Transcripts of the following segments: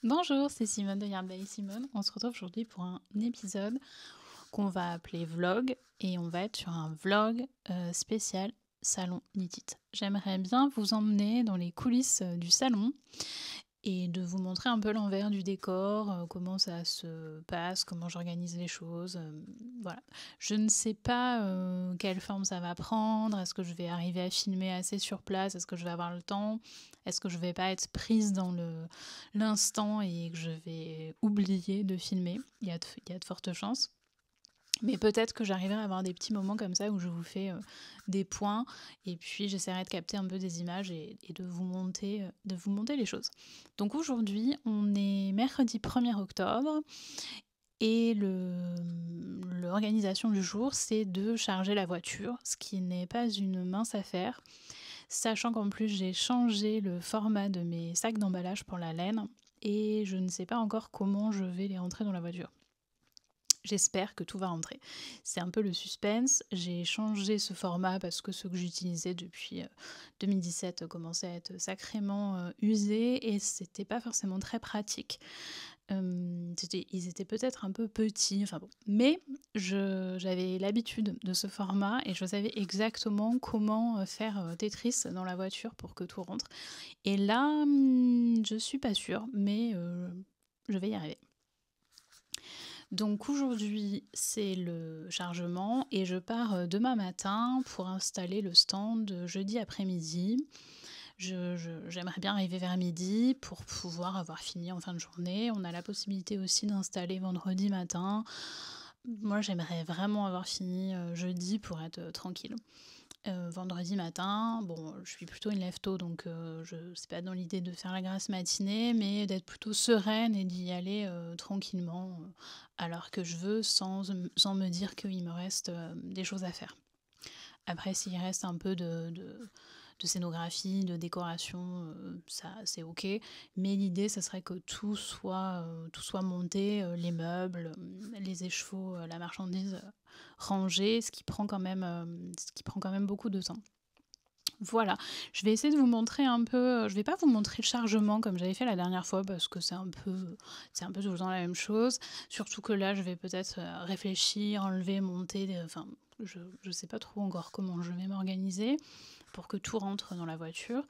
Bonjour, c'est Simone de Yard by Simone. On se retrouve aujourd'hui pour un épisode qu'on va appeler vlog et on va être sur un vlog spécial salon Nitite. J'aimerais bien vous emmener dans les coulisses du salon et de vous montrer un peu l'envers du décor, comment ça se passe, comment j'organise les choses. Voilà. Je ne sais pas quelle forme ça va prendre. Est-ce que je vais arriver à filmer assez sur place? Est-ce que je vais avoir le temps? Est-ce que je vais pas être prise dans l'instant et que je vais oublier de filmer? Il y a de fortes chances. Mais peut-être que j'arriverai à avoir des petits moments comme ça où je vous fais des points et puis j'essaierai de capter un peu des images et de vous monter les choses. Donc aujourd'hui, on est mercredi 1er octobre et l'organisation du jour, c'est de charger la voiture, ce qui n'est pas une mince affaire, sachant qu'en plus j'ai changé le format de mes sacs d'emballage pour la laine et je ne sais pas encore comment je vais les rentrer dans la voiture. J'espère que tout va rentrer. C'est un peu le suspense. J'ai changé ce format parce que ceux que j'utilisais depuis 2017 commençaient à être sacrément usés et c'était pas forcément très pratique. Ils étaient peut-être un peu petits, enfin bon. Mais j'avais l'habitude de ce format et je savais exactement comment faire Tetris dans la voiture pour que tout rentre. Et là, je suis pas sûre, mais je vais y arriver. Donc aujourd'hui, c'est le chargement et je pars demain matin pour installer le stand jeudi après-midi. J'aimerais bien arriver vers midi pour pouvoir avoir fini en fin de journée. On a la possibilité aussi d'installer vendredi matin. Moi, j'aimerais vraiment avoir fini jeudi pour être tranquille. Vendredi matin, bon, je suis plutôt une lève-tôt, donc c'est pas dans l'idée de faire la grasse matinée, mais d'être plutôt sereine et d'y aller tranquillement, à l'heure que je veux, sans me dire qu'il me reste des choses à faire. Après, s'il reste un peu de scénographie, de décoration, ça c'est ok. Mais l'idée, ça serait que tout soit monté, les meubles, les échevaux, la marchandise rangée, ce qui prend quand même beaucoup de temps. Voilà, je vais essayer de vous montrer un peu, je vais pas vous montrer le chargement comme j'avais fait la dernière fois parce que c'est un peu tout le temps la même chose. Surtout que là, je vais peut-être réfléchir, enlever, monter, enfin, je sais pas trop encore comment je vais m'organiser pour que tout rentre dans la voiture.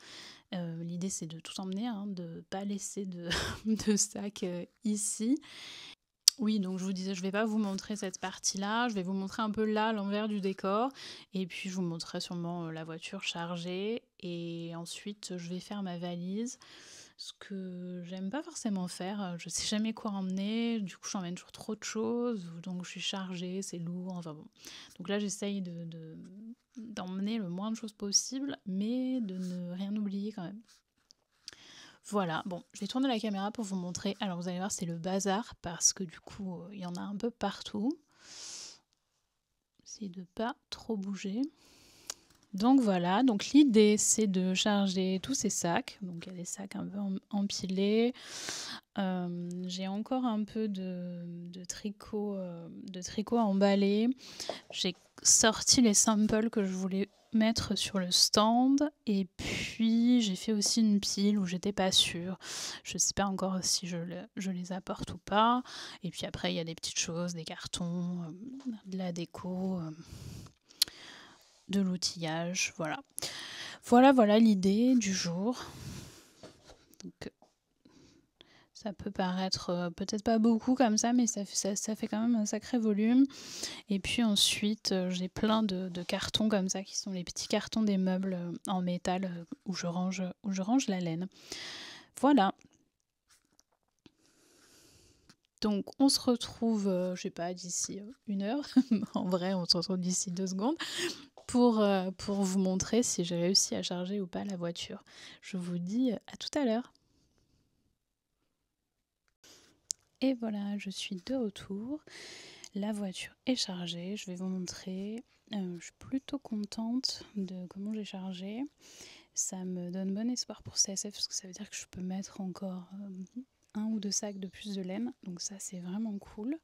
L'idée, c'est de tout emmener, hein, de pas laisser de sac ici. Oui, donc je vous disais, je vais pas vous montrer cette partie-là, je vais vous montrer un peu là l'envers du décor, et puis je vous montrerai sûrement la voiture chargée, et ensuite je vais faire ma valise, ce que j'aime pas forcément faire, je sais jamais quoi emmener, du coup j'emmène toujours trop de choses, donc je suis chargée, c'est lourd, enfin bon. Donc là j'essaye d'emmener le moins de choses possible, mais de ne rien oublier quand même. Voilà, bon, je vais tourner la caméra pour vous montrer. Alors vous allez voir, c'est le bazar parce que du coup, il y en a un peu partout. Essayez de pas trop bouger. Donc voilà, donc l'idée c'est de charger tous ces sacs. Donc il y a des sacs un peu empilés. J'ai encore un peu de tricot à emballer. J'ai sorti les samples que je voulais mettre sur le stand et puis j'ai fait aussi une pile où j'étais pas sûre. Je sais pas encore si je les apporte ou pas. Et puis après il y a des petites choses, des cartons, de la déco, de l'outillage, voilà. Voilà l'idée du jour. Donc ça peut paraître peut-être pas beaucoup comme ça, mais ça fait quand même un sacré volume. Et puis ensuite, j'ai plein de cartons comme ça, qui sont les petits cartons des meubles en métal où je range la laine. Voilà. Donc on se retrouve, je sais pas, d'ici 1 heure. En vrai, on se retrouve d'ici 2 secondes pour vous montrer si j'ai réussi à charger ou pas la voiture. Je vous dis à tout à l'heure. Et voilà, je suis de retour. La voiture est chargée, je vais vous montrer. Je suis plutôt contente de comment j'ai chargé. Ça me donne bon espoir pour CSF parce que ça veut dire que je peux mettre encore 1 ou 2 sacs de plus de laine. Donc ça, c'est vraiment cool.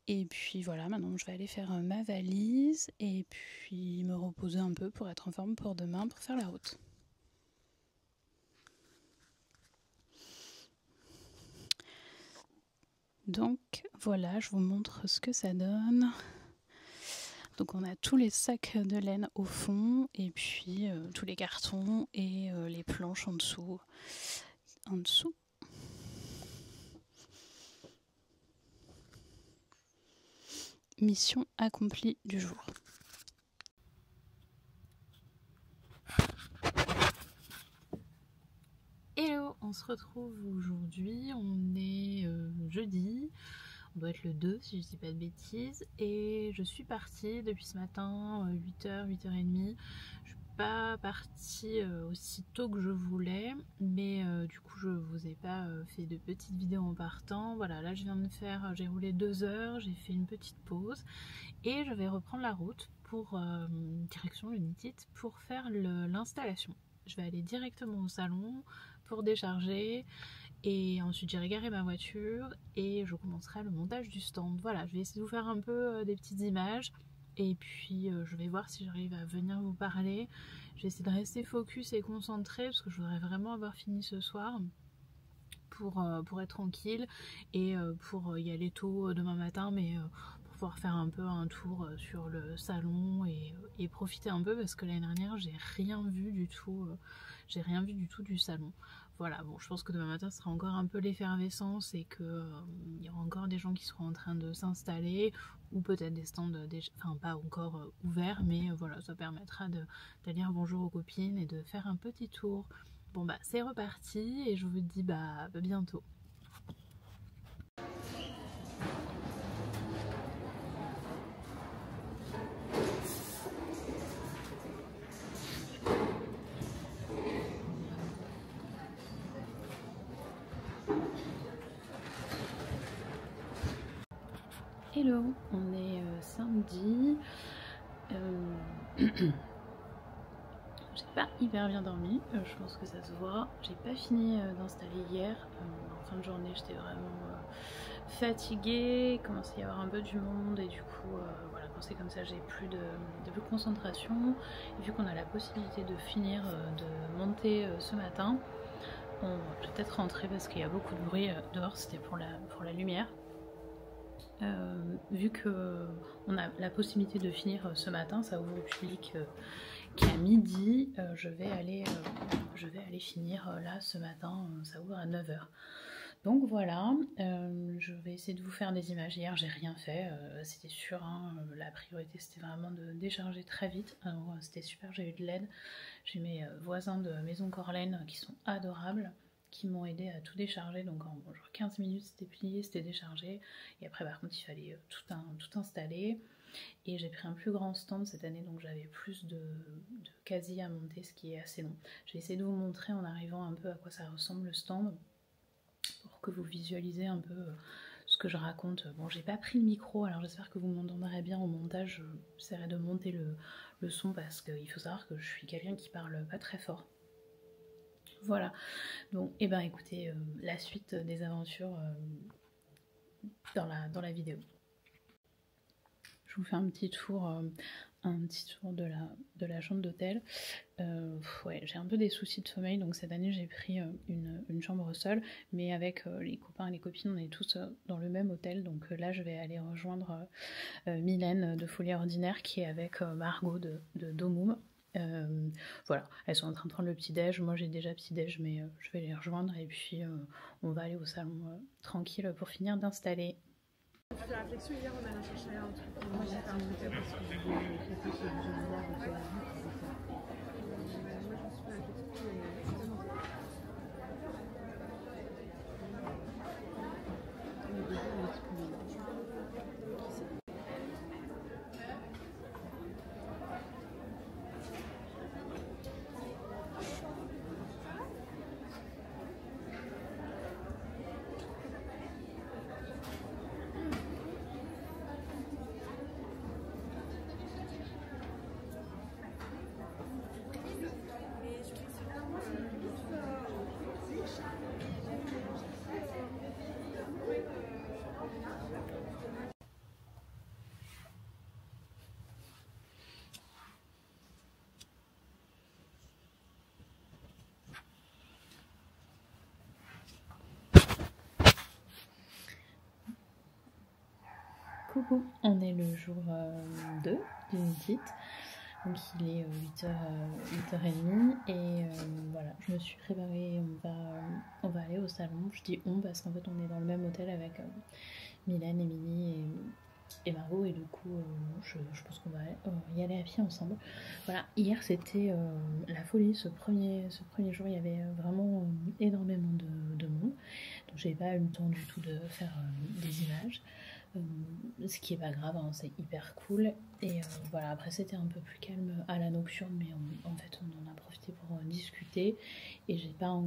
Et puis voilà, maintenant je vais aller faire ma valise et puis me reposer un peu pour être en forme pour demain pour faire la route. Donc voilà, je vous montre ce que ça donne. Donc on a tous les sacs de laine au fond et puis tous les cartons et les planches en dessous. Mission accomplie du jour. Hello, on se retrouve aujourd'hui, on est jeudi, on doit être le 2 si je dis pas de bêtises, et je suis partie depuis ce matin, 8h, 8h30. Je suis pas partie aussi tôt que je voulais, mais du coup je vous ai pas fait de petites vidéos en partant. Voilà, là je viens de faire, j'ai roulé 2 heures, j'ai fait une petite pause, et je vais reprendre la route pour direction Unitit pour faire l'installation. Je vais aller directement au salon pour décharger et ensuite j'irai garer ma voiture et je commencerai le montage du stand. Voilà, je vais essayer de vous faire un peu des petites images et puis je vais voir si j'arrive à venir vous parler. Je vais essayer de rester focus et concentré parce que je voudrais vraiment avoir fini ce soir pour être tranquille et pour y aller tôt demain matin, mais pour pouvoir faire un peu un tour sur le salon et profiter un peu parce que l'année dernière j'ai rien vu du tout du salon. Voilà, bon, je pense que demain matin ce sera encore un peu l'effervescence et que il y aura encore des gens qui seront en train de s'installer ou peut-être des stands, enfin pas encore ouverts, mais voilà, ça permettra de dire bonjour aux copines et de faire un petit tour. Bon bah c'est reparti et je vous dis bah bientôt. Hello, on est samedi. J'ai pas hyper bien dormi, je pense que ça se voit. J'ai pas fini d'installer hier. En fin de journée, j'étais vraiment fatiguée. Il commençait à y avoir un peu du monde et du coup, voilà, quand c'est comme ça, j'ai plus de concentration. Et vu qu'on a la possibilité de finir de monter ce matin, on va peut-être rentrer parce qu'il y a beaucoup de bruit dehors. C'était pour la lumière. Vu que on a la possibilité de finir ce matin, ça ouvre au public qu'à midi, je vais aller finir là ce matin, ça ouvre à 9h. Donc voilà, je vais essayer de vous faire des images. Hier j'ai rien fait, c'était sûr, hein, la priorité c'était vraiment de décharger très vite. Alors c'était super, j'ai eu de l'aide, j'ai mes voisins de Maison Corlaine qui sont adorables, qui m'ont aidé à tout décharger, donc en genre 15 minutes c'était plié, c'était déchargé, et après par contre il fallait tout installer, et j'ai pris un plus grand stand cette année, donc j'avais plus de quasi à monter, ce qui est assez long. Je vais essayer de vous montrer en arrivant un peu à quoi ça ressemble le stand, pour que vous visualisez un peu ce que je raconte. Bon, j'ai pas pris le micro, alors j'espère que vous m'entendrez bien au montage, j'essaierai de monter le son, parce qu'il faut savoir que je suis quelqu'un qui parle pas très fort. Voilà, donc et ben écoutez, la suite des aventures dans la vidéo. Je vous fais un petit tour de la chambre d'hôtel. Ouais, j'ai un peu des soucis de sommeil, donc cette année j'ai pris une chambre seule, mais avec les copains et les copines, on est tous dans le même hôtel, donc là je vais aller rejoindre Mylène de Folie Ordinaire qui est avec Margot de Domoum. Voilà, elles sont en train de prendre le petit-déj, moi j'ai déjà petit-déj, mais je vais les rejoindre et puis on va aller au salon tranquille pour finir d'installer. Je fais la réflexion, hier on allait chercher un truc. Moi j'ai fait un truc parce que je voulais réfléchir sur le jeu de l'art et tout. Moi je me suis fait la réflexion et c'est bon. Le début on exprime. Coucou, on est le jour 2 du NITIT, donc il est 8h30 et voilà, je me suis préparée, on va aller au salon. Je dis on parce qu'en fait on est dans le même hôtel avec Mylène, Émilie et Margot, et du coup je pense qu'on va y aller à pied ensemble. Voilà, hier c'était la folie, ce premier jour il y avait vraiment énormément de monde, donc j'ai pas eu le temps du tout de faire des images. Ce qui est pas grave, hein, c'est hyper cool. Et voilà, après c'était un peu plus calme à la nocturne, mais en fait on en a profité pour discuter. Et j'ai pas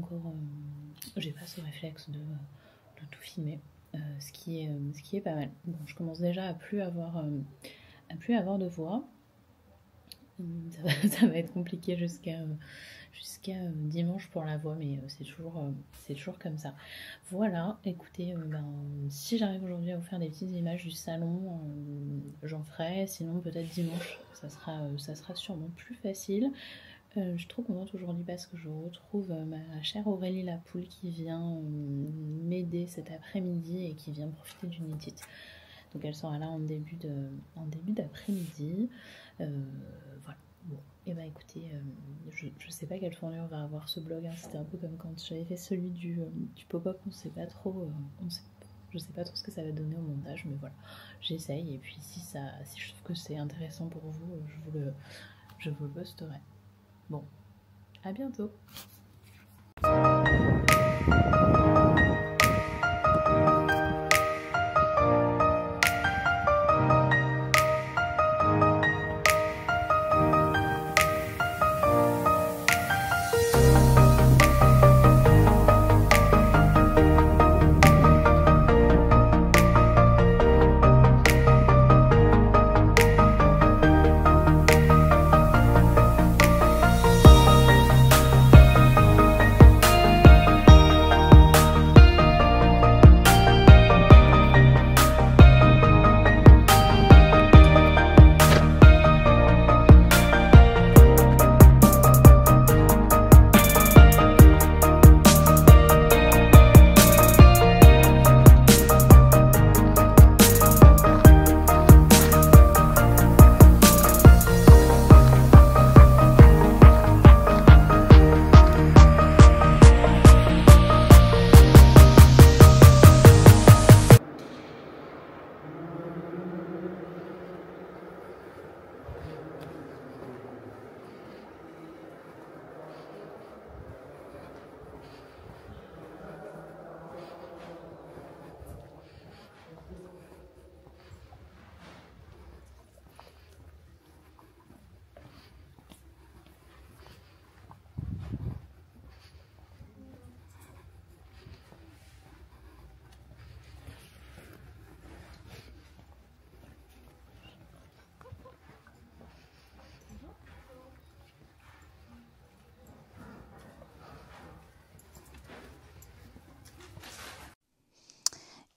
ce réflexe de tout filmer, ce qui est pas mal. Bon, je commence déjà à plus avoir de voix. Ça va être compliqué jusqu'à dimanche pour la voix, mais c'est toujours comme ça. Voilà, écoutez, si j'arrive aujourd'hui à vous faire des petites images du salon, j'en ferai. Sinon peut-être dimanche, ça sera sûrement plus facile. Je suis trop contente aujourd'hui parce que je retrouve ma chère Aurélie Lapoule qui vient m'aider cet après-midi et qui vient profiter du NITIT. Donc elle sera là en début d'après-midi. Voilà. Bon, et bah écoutez, je sais pas quelle tournure va avoir ce blog, hein. C'était un peu comme quand j'avais fait celui du pop-up, je sais pas trop ce que ça va donner au montage, mais voilà, j'essaye, et puis si je trouve que c'est intéressant pour vous, je vous le posterai. Bon, à bientôt.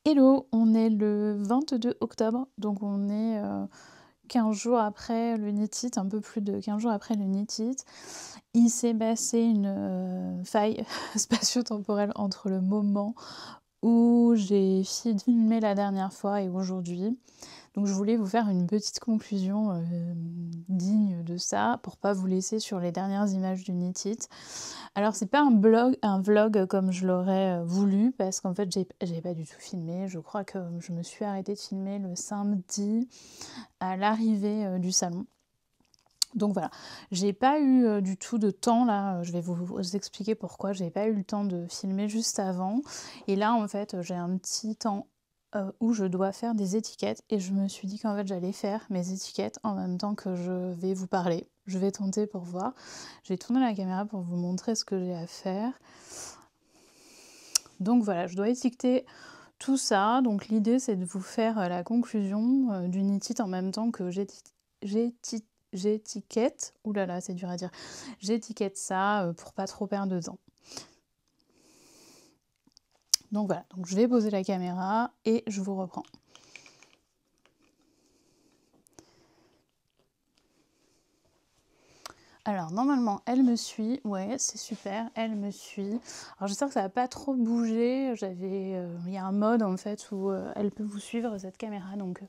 Hello, on est le 22 octobre, donc on est 15 jours après le NITIT, un peu plus de 15 jours après le NITIT. Il s'est passé une faille spatio-temporelle entre le moment où j'ai filmé la dernière fois et aujourd'hui. Donc je voulais vous faire une petite conclusion digne de ça, pour pas vous laisser sur les dernières images du NITIT. Alors c'est pas un vlog comme je l'aurais voulu, parce qu'en fait j'ai pas du tout filmé. Je crois que je me suis arrêtée de filmer le samedi à l'arrivée du salon. Donc voilà, j'ai pas eu du tout de temps là, je vais vous expliquer pourquoi j'ai pas eu le temps de filmer juste avant. Et là en fait j'ai un petit temps où je dois faire des étiquettes, et je me suis dit qu'en fait j'allais faire mes étiquettes en même temps que je vais vous parler. Je vais tenter pour voir. Je vais tourner la caméra pour vous montrer ce que j'ai à faire. Donc voilà, je dois étiqueter tout ça. Donc l'idée c'est de vous faire la conclusion du NITIT en même temps que j'étiquette. Ouh là là, c'est dur à dire. J'étiquette ça pour pas trop perdre de temps. Donc voilà, donc je vais poser la caméra et je vous reprends. Alors, normalement, elle me suit. Ouais, c'est super, elle me suit. Alors, j'espère que ça va pas trop bouger. Il y a un mode, en fait, où elle peut vous suivre, cette caméra. Donc,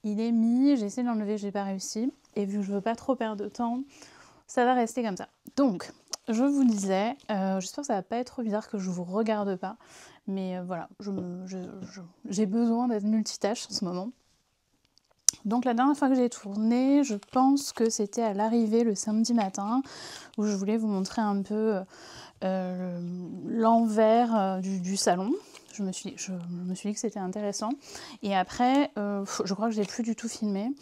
il est mis. J'ai essayé de l'enlever, j'ai pas réussi. Et vu que je veux pas trop perdre de temps, ça va rester comme ça. Donc, je vous disais, j'espère que ça va pas être trop bizarre que je vous regarde pas. Mais voilà, j'ai besoin d'être multitâche en ce moment. Donc la dernière fois que j'ai tourné, je pense que c'était à l'arrivée le samedi matin, où je voulais vous montrer un peu l'envers du salon. Je me suis dit que c'était intéressant. Et après, je crois que j'ai plus du tout filmé.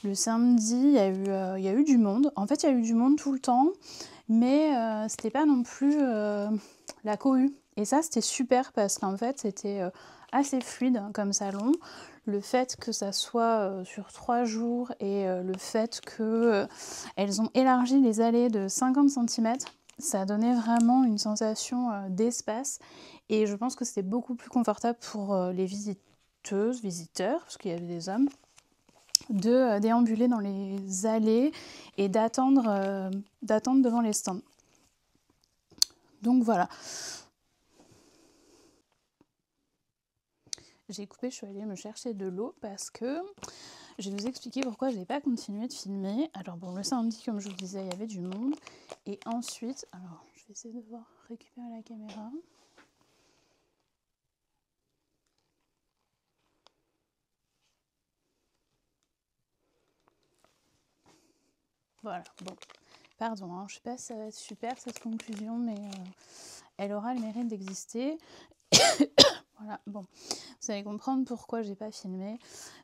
Le samedi, il y a eu du monde. En fait, il y a eu du monde tout le temps, mais c'était pas non plus la cohue. Et ça, c'était super parce qu'en fait, c'était assez fluide comme salon. Le fait que ça soit sur 3 jours et le fait qu'elles ont élargi les allées de 50 cm, ça donnait vraiment une sensation d'espace. Et je pense que c'était beaucoup plus confortable pour les visiteurs, parce qu'il y avait des hommes, de déambuler dans les allées et d'attendre devant les stands. Donc voilà. J'ai coupé, je suis allée me chercher de l'eau parce que je vais vous expliquer pourquoi je n'ai pas continué de filmer. Alors bon, le samedi, comme je vous disais, il y avait du monde. Et ensuite, alors je vais essayer de voir récupérer la caméra. Voilà, bon, pardon, hein, je sais pas si ça va être super cette conclusion, mais elle aura le mérite d'exister. Voilà, bon, vous allez comprendre pourquoi j'ai pas filmé.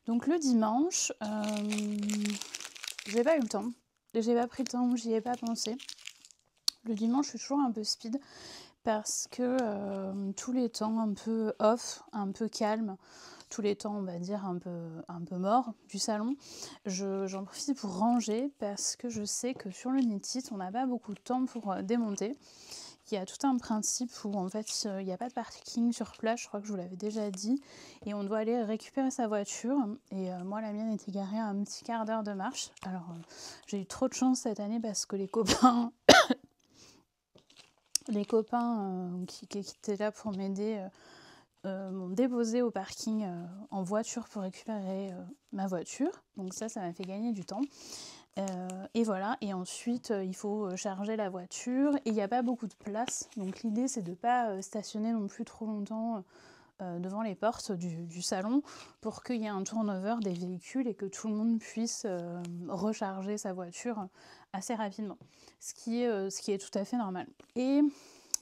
Donc le dimanche, j'ai pas eu le temps, j'ai pas pris le temps, j'y ai pas pensé. Le dimanche, je suis toujours un peu speed parce que tous les temps un peu off, un peu calme, tous les temps, on va dire, un peu mort du salon, j'en profite pour ranger parce que je sais que sur le Knit It, on n'a pas beaucoup de temps pour démonter. Il y a tout un principe où en fait il n'y a pas de parking sur place, je crois que je vous l'avais déjà dit, et on doit aller récupérer sa voiture. Et moi la mienne était garée à un petit quart d'heure de marche. Alors j'ai eu trop de chance cette année parce que les copains qui étaient là pour m'aider m'ont déposé au parking en voiture pour récupérer ma voiture. Donc ça m'a fait gagner du temps. Et voilà, et ensuite il faut charger la voiture et il n'y a pas beaucoup de place, donc l'idée c'est de ne pas stationner non plus trop longtemps devant les portes du salon pour qu'il y ait un turnover des véhicules et que tout le monde puisse recharger sa voiture assez rapidement, ce qui est tout à fait normal. Et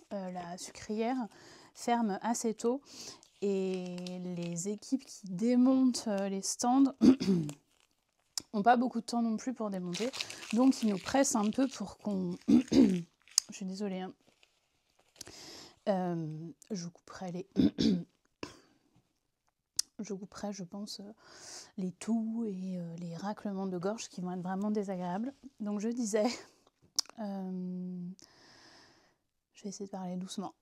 la sucrière ferme assez tôt et les équipes qui démontent les stands n'ont pas beaucoup de temps non plus pour démonter, donc ils nous pressent un peu pour qu'on... Je suis désolée, hein. Je couperai je pense, les toux et les raclements de gorge qui vont être vraiment désagréables. Donc je disais... je vais essayer de parler doucement.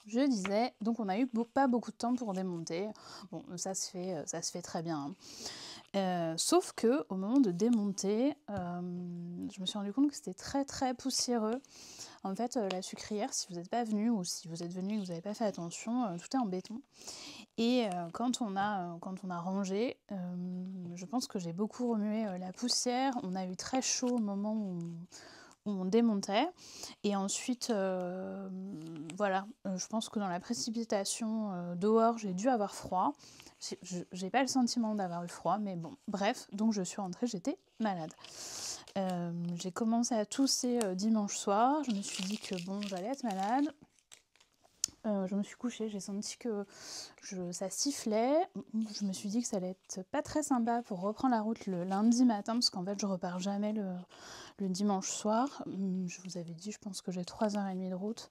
Je disais, donc on n'a eu pas beaucoup de temps pour démonter. Bon, ça se fait très bien. Sauf que au moment de démonter, je me suis rendu compte que c'était très très poussiéreux. En fait, la sucrière, si vous n'êtes pas venu ou si vous êtes venu et que vous n'avez pas fait attention, tout est en béton. Et quand on a rangé, je pense que j'ai beaucoup remué la poussière. On a eu très chaud au moment où on démontait, et ensuite voilà, je pense que dans la précipitation dehors j'ai dû avoir froid, j'ai pas le sentiment d'avoir eu froid, mais bon, bref, donc je suis rentrée, j'étais malade. J'ai commencé à tousser dimanche soir, je me suis dit que bon, j'allais être malade. Je me suis couchée, j'ai senti que ça sifflait. Je me suis dit que ça allait être pas très sympa pour reprendre la route le lundi matin, parce qu'en fait je repars jamais le dimanche soir. Je vous avais dit, je pense que j'ai 3h30 de route.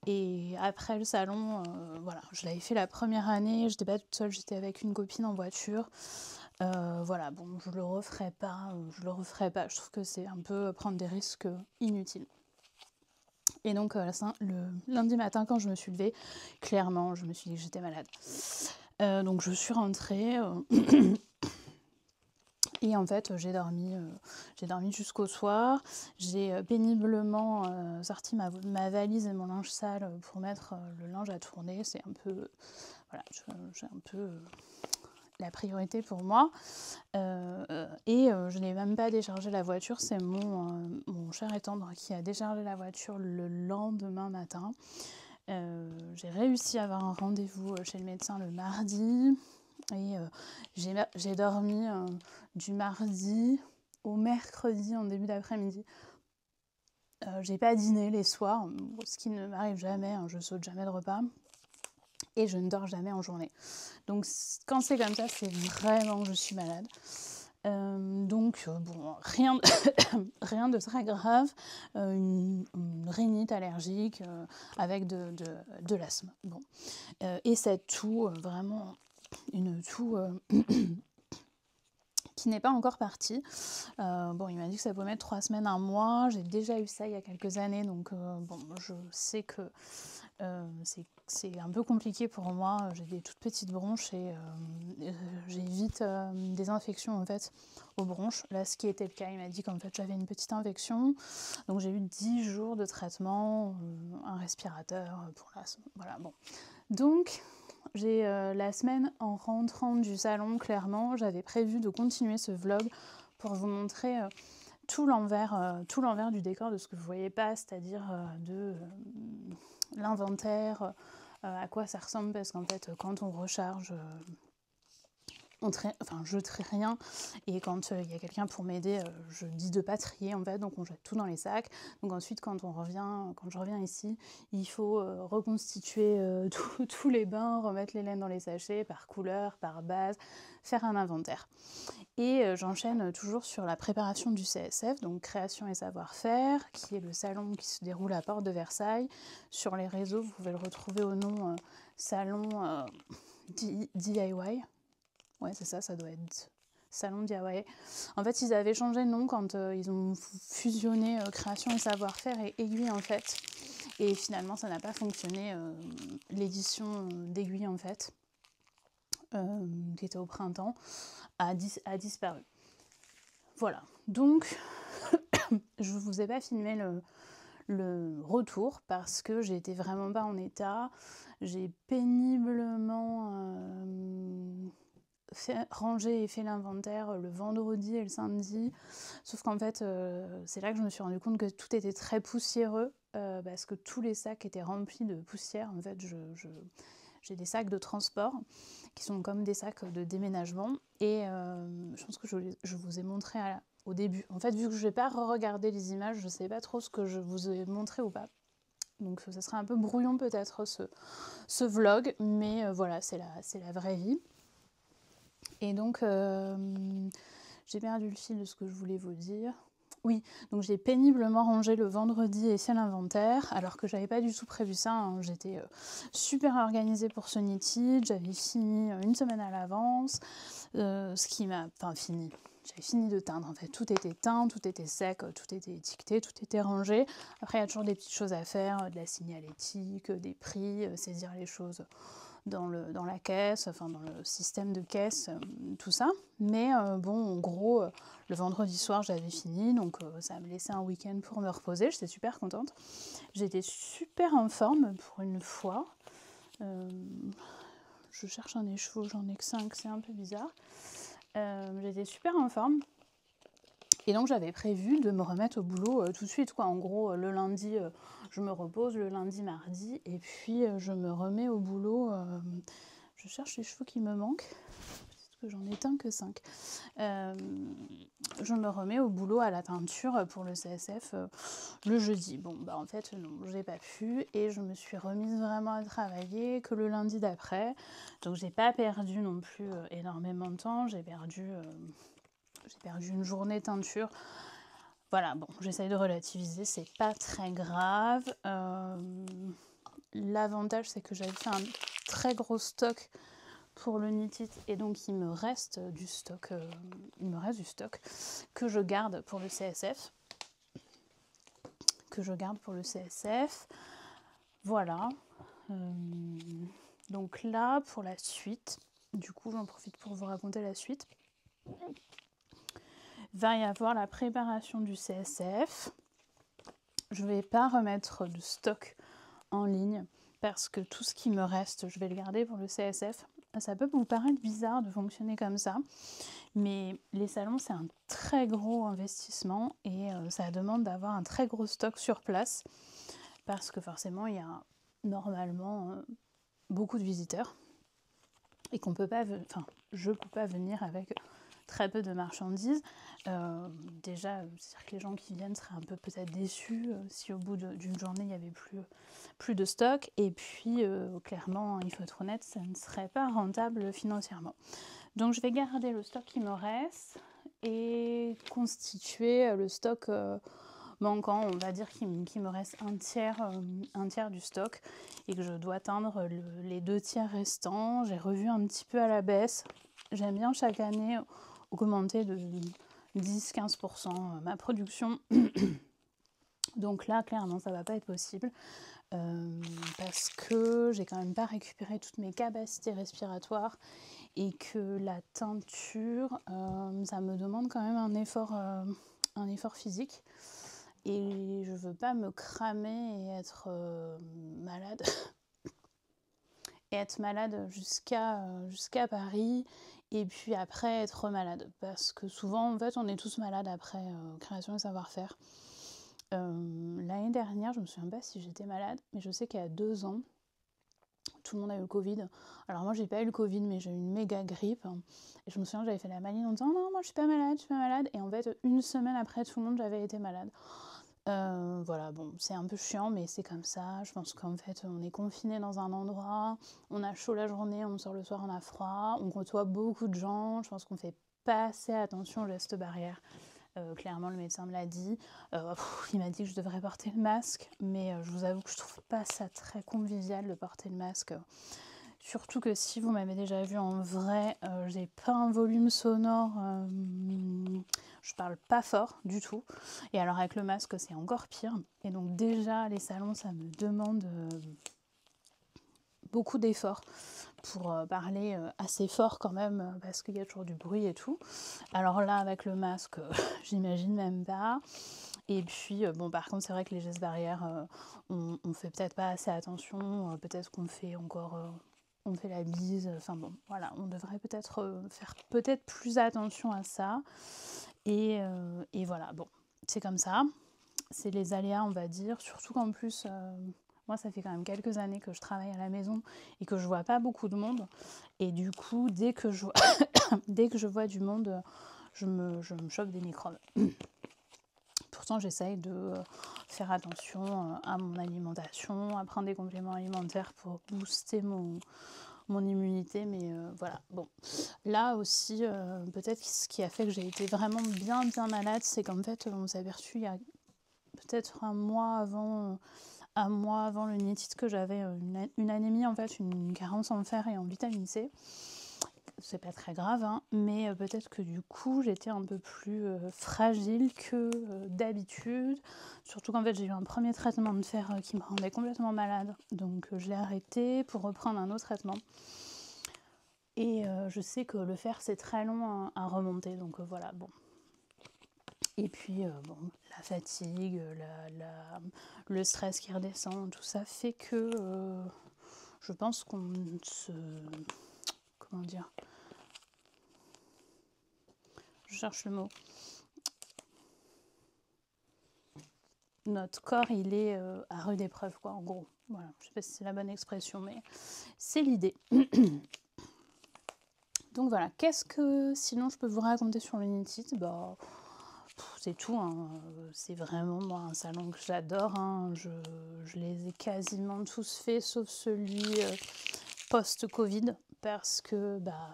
Et après le salon, voilà, je l'avais fait la première année, j'étais pas toute seule, j'étais avec une copine en voiture. Voilà, bon, je le referai pas. Je trouve que c'est un peu prendre des risques inutiles. Et donc le lundi matin, quand je me suis levée, clairement, je me suis dit que j'étais malade. Donc je suis rentrée. Et en fait, j'ai dormi jusqu'au soir. J'ai péniblement sorti ma valise et mon linge sale pour mettre le linge à tourner. C'est un peu, voilà, j'ai un peu la priorité pour moi. Je n'ai même pas déchargé la voiture. C'est mon cher et tendre qui a déchargé la voiture le lendemain matin. J'ai réussi à avoir un rendez-vous chez le médecin le mardi. Et j'ai dormi du mardi au mercredi en début d'après-midi. J'ai pas dîné les soirs, ce qui ne m'arrive jamais, hein, je saute jamais de repas. Et je ne dors jamais en journée. Donc quand c'est comme ça, c'est vraiment que je suis malade. Bon, rien de très grave, une rhinite allergique avec de l'asthme. Bon. Et cette toux, vraiment une toux qui n'est pas encore partie. Bon, il m'a dit que ça peut mettre 3 semaines, 1 mois. J'ai déjà eu ça il y a quelques années, donc bon, je sais que c'est un peu compliqué pour moi. J'ai des toutes petites bronches et j'ai vite des infections en fait aux bronches. Là, ce qui était le cas, il m'a dit qu'en fait j'avais une petite infection. Donc j'ai eu 10 jours de traitement, un respirateur pour l'asthme. Voilà, bon. Donc j'ai la semaine en rentrant du salon, clairement, j'avais prévu de continuer ce vlog pour vous montrer tout l'envers du décor de ce que vous ne voyez pas, c'est-à-dire de l'inventaire, à quoi ça ressemble, parce qu'en fait, quand on recharge, je trie rien, et quand il y a quelqu'un pour m'aider, je dis de pas trier en fait, donc on jette tout dans les sacs. Donc ensuite quand je reviens ici, il faut reconstituer tous les bains, remettre les laines dans les sachets par couleur, par base, faire un inventaire. Et j'enchaîne toujours sur la préparation du CSF, donc création et savoir-faire, qui est le salon qui se déroule à Porte de Versailles. Sur les réseaux, vous pouvez le retrouver au nom salon DIY. Ouais, c'est ça, ça doit être salon DIY. En fait, ils avaient changé de nom quand ils ont fusionné création et savoir-faire et aiguille en fait. Et finalement, ça n'a pas fonctionné. L'édition d'aiguille en fait, qui était au printemps, a disparu. Voilà, donc je ne vous ai pas filmé le retour parce que j'étais vraiment pas en état. J'ai péniblement rangé et fait l'inventaire le vendredi et le samedi, sauf qu'en fait c'est là que je me suis rendu compte que tout était très poussiéreux parce que tous les sacs étaient remplis de poussière. En fait j'ai des sacs de transport qui sont comme des sacs de déménagement et je pense que je vous ai montré au début. En fait, vu que je vais pas re-regarder les images, je sais pas trop ce que je vous ai montré ou pas. Donc ça sera un peu brouillon peut-être ce vlog, mais voilà, c'est la vraie vie. Et donc j'ai perdu le fil de ce que je voulais vous dire. Oui, donc j'ai péniblement rangé le vendredi et fait l'inventaire, alors que j'avais pas du tout prévu ça, hein. J'étais super organisée pour ce knitted, j'avais fini 1 semaine à l'avance, ce qui m'a... Enfin fini, j'avais fini de teindre en fait, tout était teint, tout était sec, tout était étiqueté, tout était rangé. Après il y a toujours des petites choses à faire, de la signalétique, des prix, saisir les choses dans la caisse, enfin dans le système de caisse, tout ça. Mais bon, en gros, le vendredi soir, j'avais fini, donc ça me laissait un week-end pour me reposer. J'étais super contente. J'étais super en forme pour une fois. Je cherche un écheveau, j'en ai que 5, c'est un peu bizarre. J'étais super en forme. Et donc j'avais prévu de me remettre au boulot tout de suite, quoi. En gros, le lundi, je me repose, le lundi, mardi, et puis je me remets au boulot. Je cherche les cheveux qui me manquent, parce que j'en ai teint que 5. Je me remets au boulot à la teinture pour le CSF le jeudi. Bon, bah en fait, non, j'ai pas pu, et je me suis remise vraiment à travailler que le lundi d'après. Donc j'ai pas perdu non plus énormément de temps, j'ai perdu 1 journée teinture. Voilà, bon, j'essaye de relativiser, c'est pas très grave. L'avantage, c'est que j'avais fait un très gros stock pour le knitted et donc il me reste du stock que je garde pour le CSF. Voilà. Donc là, pour la suite, du coup, j'en profite pour vous raconter la suite. va y avoir la préparation du CSF. Je ne vais pas remettre de stock en ligne parce que tout ce qui me reste, je vais le garder pour le CSF. Ça peut vous paraître bizarre de fonctionner comme ça, mais les salons, c'est un très gros investissement et ça demande d'avoir un très gros stock sur place parce que forcément, il y a normalement beaucoup de visiteurs et qu'on peut pas, enfin, je peux pas venir avec très peu de marchandises. Déjà, c'est-à-dire que les gens qui viennent seraient un peu peut-être déçus si au bout d'une journée, il n'y avait plus de stock. Et puis, clairement, il faut être honnête, ça ne serait pas rentable financièrement. Donc, je vais garder le stock qui me reste et constituer le stock manquant. On va dire qu'il me reste un tiers du stock et que je dois atteindre les 2 tiers restants. J'ai revu un petit peu à la baisse. J'aime bien chaque année augmenter de 10-15% ma production. Donc là, clairement, ça ne va pas être possible parce que j'ai quand même pas récupéré toutes mes capacités respiratoires et que la teinture, ça me demande quand même un effort physique. Et je veux pas me cramer et être malade. Et être malade jusqu'à Paris et puis après être malade. Parce que souvent, en fait, on est tous malades après création et savoir-faire. L'année dernière, je me souviens pas si j'étais malade, mais je sais qu'il y a 2 ans, tout le monde a eu le Covid. Alors moi, j'ai pas eu le Covid, mais j'ai eu une méga grippe. Et je me souviens, j'avais fait la maline en disant non, moi je suis pas malade. Et en fait, une semaine après, tout le monde, j'avais été malade. Voilà, bon, c'est un peu chiant, mais c'est comme ça. Je pense qu'en fait, on est confiné dans un endroit, on a chaud la journée, on sort le soir, on a froid, on côtoie beaucoup de gens. Je pense qu'on fait pas assez attention aux gestes barrières. Clairement, le médecin me l'a dit. Il m'a dit que je devrais porter le masque, mais je vous avoue que je trouve pas ça très convivial de porter le masque. Surtout que si vous m'avez déjà vu en vrai, j'ai pas un volume sonore, je parle pas fort du tout. Et alors avec le masque, c'est encore pire. Et donc déjà, les salons, ça me demande beaucoup d'efforts pour parler assez fort quand même, parce qu'il y a toujours du bruit et tout. Alors là, avec le masque, j'imagine même pas. Et puis, bon, par contre, c'est vrai que les gestes barrières, on fait peut-être pas assez attention. Peut-être qu'on fait encore... on fait la bise, enfin bon, voilà, on devrait peut-être faire peut-être plus attention à ça. Et voilà, bon, c'est comme ça. C'est les aléas, on va dire. Surtout qu'en plus, moi, ça fait quand même quelques années que je travaille à la maison et que je vois pas beaucoup de monde. Et du coup, dès que je vois du monde, je me chope des microbes. Pourtant, j'essaye de faire attention à mon alimentation, à prendre des compléments alimentaires pour booster mon immunité, mais voilà. Bon, là aussi, peut-être ce qui a fait que j'ai été vraiment bien malade, c'est qu'en fait, on s'est aperçu il y a peut-être un mois avant l'unitite que j'avais une anémie, en fait, une carence en fer et en vitamine C. C'est pas très grave, hein, mais peut-être que du coup j'étais un peu plus fragile que d'habitude. Surtout qu'en fait j'ai eu un premier traitement de fer qui me rendait complètement malade. Donc je l'ai arrêté pour reprendre un autre traitement. Et je sais que le fer c'est très long à remonter, donc voilà, bon. Et puis bon, la fatigue, le stress qui redescend, tout ça fait que je pense qu'on se... Comment dire ? Je cherche le mot. Notre corps, il est à rude épreuve, quoi, en gros. Voilà, je sais pas si c'est la bonne expression, mais c'est l'idée. Donc voilà, qu'est-ce que sinon je peux vous raconter sur l'unitite ? Bah, c'est tout, hein. C'est vraiment moi un salon que j'adore. Hein. Je les ai quasiment tous faits, sauf celui post-Covid, parce que bah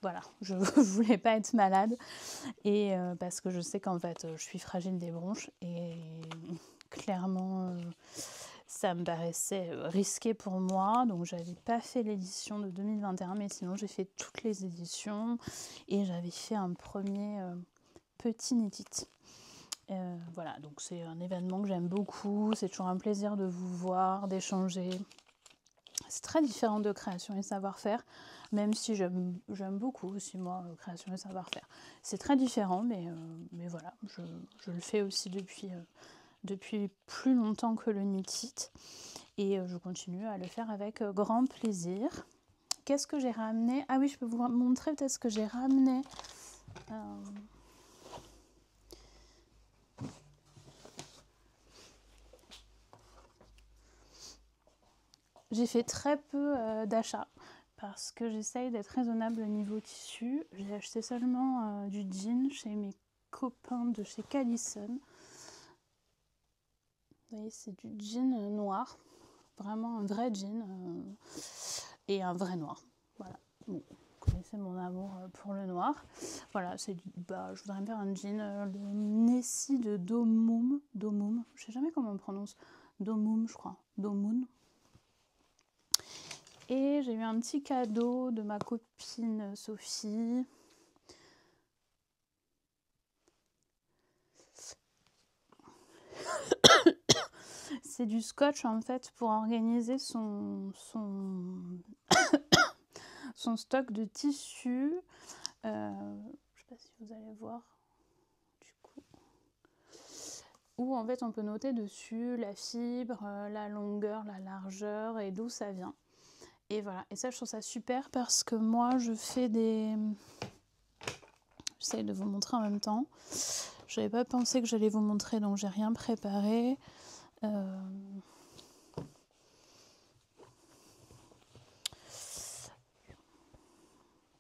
voilà, je voulais pas être malade et parce que je sais qu'en fait je suis fragile des bronches et clairement ça me paraissait risqué pour moi, donc j'avais pas fait l'édition de 2021, mais sinon j'ai fait toutes les éditions et j'avais fait un premier petit nitite. Voilà, donc c'est un événement que j'aime beaucoup, c'est toujours un plaisir de vous voir, d'échanger. C'est très différent de création et savoir-faire, même si j'aime beaucoup aussi, moi, création et savoir-faire. C'est très différent, mais voilà, je le fais aussi depuis plus longtemps que le knit-it, et je continue à le faire avec grand plaisir. Qu'est-ce que j'ai ramené? Ah oui, je peux vous montrer peut-être ce que j'ai ramené. J'ai fait très peu d'achats parce que j'essaye d'être raisonnable au niveau tissu. J'ai acheté seulement du jean chez mes copains de chez Callison. Vous voyez, c'est du jean noir, vraiment un vrai jean et un vrai noir. Voilà. Bon, vous connaissez mon amour pour le noir. Voilà, je voudrais me faire un jean, le Nessie de Domum. Je sais jamais comment on prononce. Domum, je crois. Domoun. Et j'ai eu un petit cadeau de ma copine Sophie. C'est du scotch en fait pour organiser son stock de tissus. Je ne sais pas si vous allez voir du coup. Où en fait on peut noter dessus la fibre, la longueur, la largeur et d'où ça vient. Et voilà, et ça je trouve ça super parce que moi je fais des... J'essaye de vous montrer en même temps. Je n'avais pas pensé que j'allais vous montrer, donc j'ai rien préparé.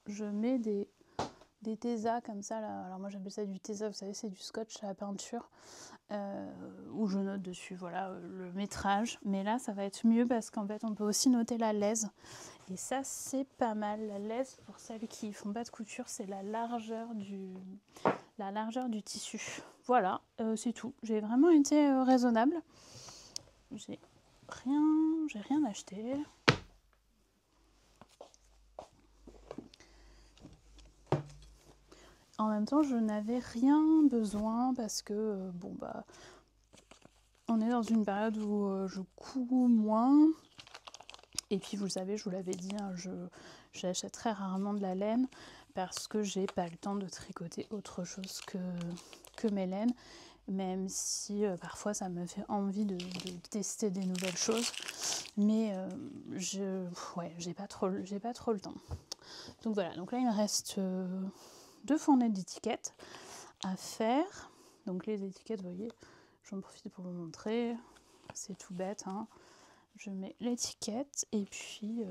Je mets des tésas comme ça là. Alors moi j'appelle ça du tésa, vous savez, c'est du scotch à la peinture. Où je note dessus voilà le métrage, mais là ça va être mieux parce qu'en fait on peut aussi noter la lèse, et ça c'est pas mal. La lèse, pour celles qui font pas de couture, c'est la largeur du tissu. Voilà, c'est tout. J'ai vraiment été raisonnable. J'ai rien acheté. En même temps, je n'avais rien besoin parce que, on est dans une période où je couds moins. Et puis, vous le savez, je vous l'avais dit, hein, j'achète très rarement de la laine parce que j'ai pas le temps de tricoter autre chose que mes laines. Même si parfois ça me fait envie de tester des nouvelles choses. Mais j'ai pas trop le temps. Donc voilà, donc là il me reste 2 fournettes d'étiquettes à faire. Donc les étiquettes, vous voyez, j'en profite pour vous montrer. C'est tout bête, hein. Je mets l'étiquette et puis il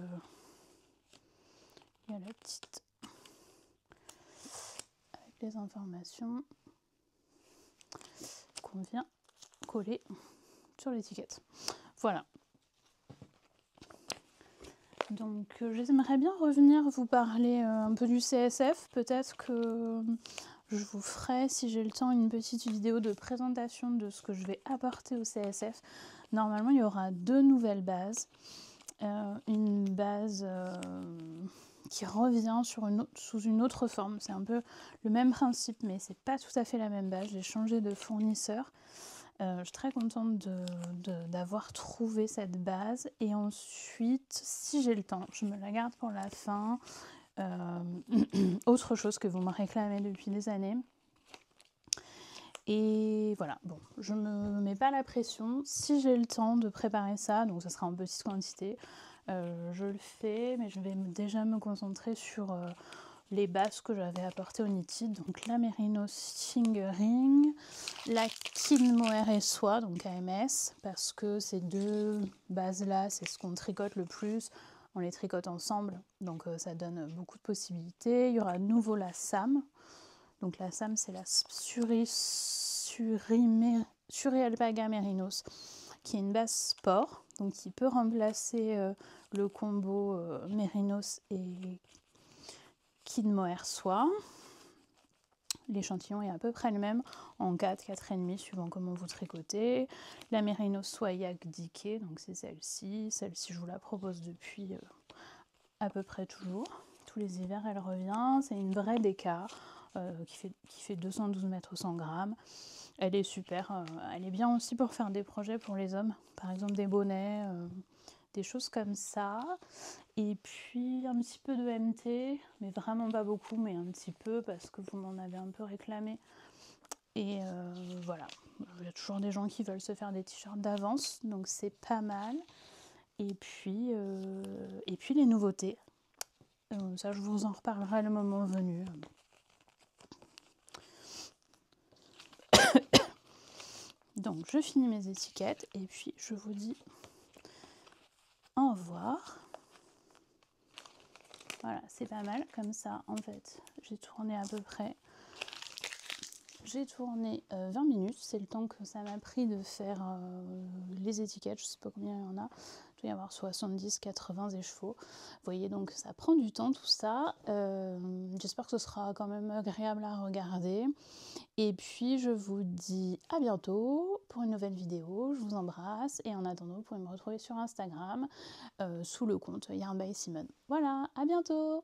y a la petite avec les informations qu'on vient coller sur l'étiquette. Voilà. Donc j'aimerais bien revenir vous parler un peu du CSF. Peut-être que je vous ferai, si j'ai le temps, une petite vidéo de présentation de ce que je vais apporter au CSF. Normalement, il y aura 2 nouvelles bases. Une base qui revient sous une autre forme. C'est un peu le même principe, mais c'est pas tout à fait la même base. J'ai changé de fournisseur. Je suis très contente d'avoir trouvé cette base. Et ensuite, si j'ai le temps, je me la garde pour la fin. Autre chose que vous me réclamez depuis des années. Et voilà, bon, je ne me mets pas la pression. Si j'ai le temps de préparer ça, donc ça sera en petite quantité, je le fais, mais je vais déjà me concentrer sur les bases que j'avais apportées au knit-it, donc la Mérinos Fingering, la Kid Mohair et Soie, donc AMS, parce que ces 2 bases-là, c'est ce qu'on tricote le plus. On les tricote ensemble, donc ça donne beaucoup de possibilités. Il y aura à nouveau la SAM. Donc la SAM, c'est la Suri-Alpaga Mérinos, qui est une base sport, donc qui peut remplacer le combo Mérinos et Kid Mohair Soie. L'échantillon est à peu près le même, en 4, 4,5 suivant comment vous tricotez. La Mérinos Soie Yak Diké, donc c'est celle-ci. Celle-ci, je vous la propose depuis à peu près toujours. Tous les hivers, elle revient. C'est une vraie DK qui fait 212 mètres au 100 grammes. Elle est super. Elle est bien aussi pour faire des projets pour les hommes. Par exemple, des bonnets, des choses comme ça. Et puis un petit peu de MT, mais vraiment pas beaucoup, mais un petit peu parce que vous m'en avez un peu réclamé. Et voilà, il y a toujours des gens qui veulent se faire des t-shirts d'avance, donc c'est pas mal. Et puis les nouveautés, ça je vous en reparlerai le moment venu. Donc je finis mes étiquettes et puis je vous dis au revoir. Voilà, c'est pas mal comme ça en fait. J'ai tourné à peu près. J'ai tourné 20 minutes, c'est le temps que ça m'a pris de faire les étiquettes, je sais pas combien il y en a. Il doit y avoir 70, 80 écheveaux. Vous voyez, donc ça prend du temps tout ça. J'espère que ce sera quand même agréable à regarder. Et puis je vous dis à bientôt pour une nouvelle vidéo. Je vous embrasse et en attendant, vous pouvez me retrouver sur Instagram sous le compte Yarn by Simone. Voilà, à bientôt!